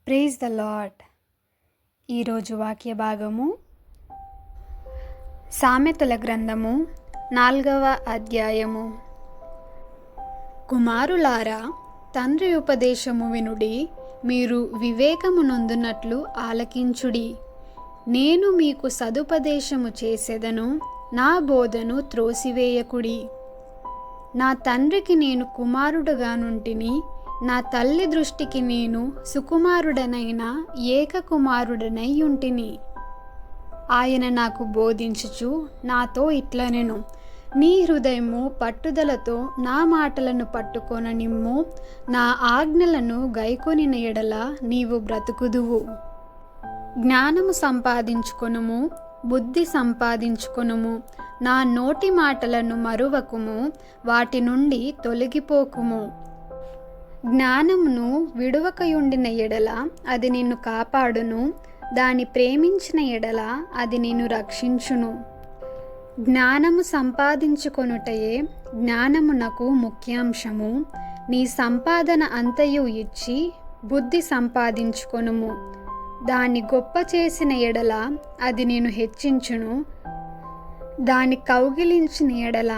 Praise the lord. ఈరోజు వాక్య భాగము సామెతల గ్రంథము 4వ అధ్యాయము. కుమారులారా, తండ్రి ఉపదేశము వినుడి, మీరు వివేకము నొందునట్లు ఆలకించుడి. నేను మీకు సదుపదేశము చేసెదను, నా బోధను త్రోసివేయకుడి. నా తండ్రికి నేను కుమారుడుగానుంటిని, నా తల్లి దృష్టికి నేను సుకుమారుడనైన ఏకకుమారుడనై ఉంటిని. ఆయన నాకు బోధించుచు నాతో ఇట్లనెను, నీ హృదయము పట్టుదలతో నా మాటలను పట్టుకొననిమ్ము, నా ఆజ్ఞలను గైకొనిన ఎడల నీవు బ్రతుకుదువు. జ్ఞానము సంపాదించుకొనుము, బుద్ధి సంపాదించుకొనుము. నా నోటి మాటలను మరువకుము, వాటి నుండి తొలగిపోకుము. జ్ఞానమును విడువకయుండిన ఎడల అది నిన్ను కాపాడును, దాని ప్రేమించిన ఎడల అది నిన్ను రక్షించును. జ్ఞానము సంపాదించుకొనుటయే జ్ఞానమునకు ముఖ్యాంశము. నీ సంపాదన అంతయు ఇచ్చి బుద్ధి సంపాదించుకొనుము. దాన్ని గొప్ప చేసిన ఎడల అది నిన్ను హెచ్చించును, దాన్ని కౌగిలించిన ఎడల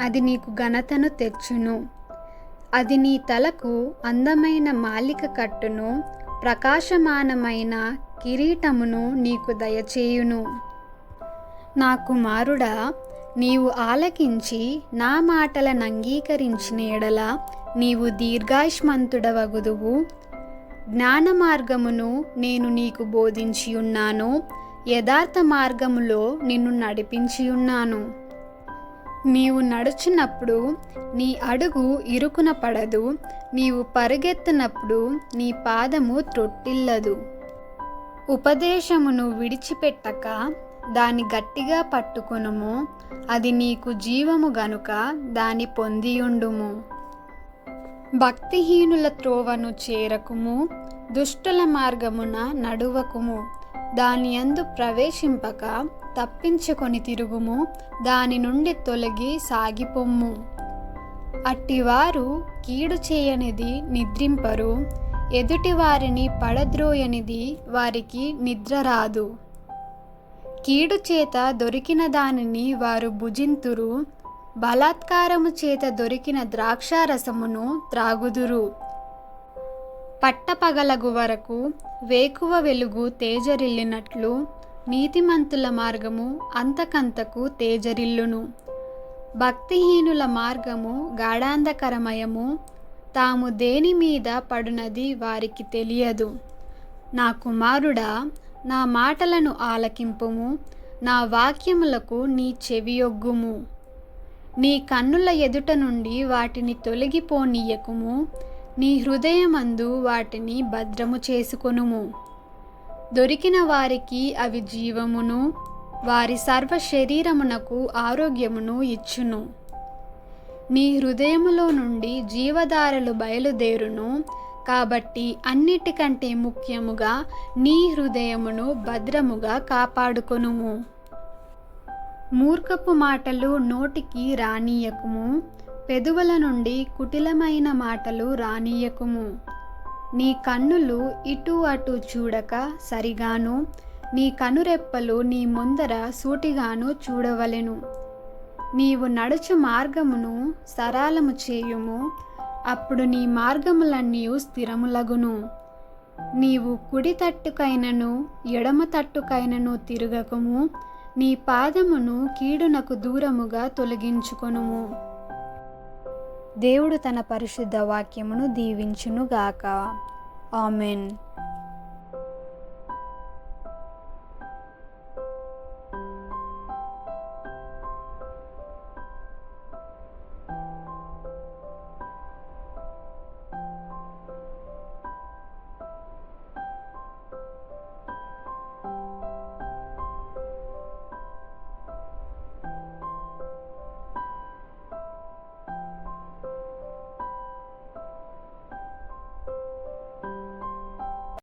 అది నీకు ఘనతను తెచ్చును. అది నీ తలకు అందమైన మాలిక కట్టును, ప్రకాశమానమైన కిరీటమును నీకు దయచేయును. నా కుమారుడా, నీవు ఆలకించి నా మాటలను అంగీకరించిన ఎడల నీవు దీర్ఘాయుష్మంతుడవగుదువు. జ్ఞాన మార్గమును నేను నీకు బోధించియున్నాను, యథార్థ మార్గములో నిన్ను నడిపించియున్నాను. నీవు నడుచున్నప్పుడు నీ అడుగు ఇరుకున పడదు, నీవు పరుగెత్తినప్పుడు నీ పాదము త్రొట్టిల్లదు. ఉపదేశమును విడిచిపెట్టక దాన్ని గట్టిగా పట్టుకొనుము, అది నీకు జీవము గనుక దాన్ని పొందియుండుము. భక్తిహీనుల త్రోవను చేరకుము, దుష్టుల మార్గమున నడువకుము. దాని యందు ప్రవేశింపక తప్పించుకొని తిరుగుము, దాని నుండి తొలగి సాగిపొమ్ము. అట్టివారు కీడు చేయనిది నిద్రింపరు, ఎదుటి వారిని పడద్రోయనిది వారికి నిద్ర రాదు. కీడు చేత దొరికిన దానిని వారు భుజింతురు, బలాత్కారము చేత దొరికిన ద్రాక్షారసమును త్రాగుదురు. పట్టపగలగు వరకు వేకువ వెలుగు తేజరిల్లినట్లు నీతిమంతుల మార్గము అంతకంతకు తేజరిల్లును. భక్తిహీనుల మార్గము గాఢాంధకరమయము, తాము దేని మీద పడునది వారికి తెలియదు. నా కుమారుడా, నా మాటలను ఆలకింపుము, నా వాక్యములకు నీ చెవియొగ్గుము. నీ కన్నుల ఎదుట నుండి వాటిని తొలగిపోనీయకుము, నీ హృదయమందు వాటిని భద్రము చేసుకొనుము. దొరికిన వారికి అవి జీవమును, వారి సర్వ శరీరమునకు ఆరోగ్యమును ఇచ్చును. నీ హృదయములో నుండి జీవధారలు బయలుదేరును, కాబట్టి అన్నిటికంటే ముఖ్యముగా నీ హృదయమును భద్రముగా కాపాడుకొనుము. మూర్ఖపు మాటలు నోటికి రానీయకుము, పెదవుల నుండి కుటిలమైన మాటలు రానీయకుము. నీ కన్నులు ఇటు అటు చూడక సరిగాను, నీ కనురెప్పలు నీ ముందర సూటిగాను చూడవలెను. నీవు నడుచు మార్గమును సరళము చేయుము, అప్పుడు నీ మార్గములన్నీ స్థిరములగును. నీవు కుడి తట్టుకైనను ఎడమ తట్టుకైనను తిరగకుము, నీ పాదమును కీడునకు దూరముగా తొలగించుకొనుము. దేవుడు తన పరిశుద్ధ వాక్యమును దీవించునుగాక. ఆమెన్.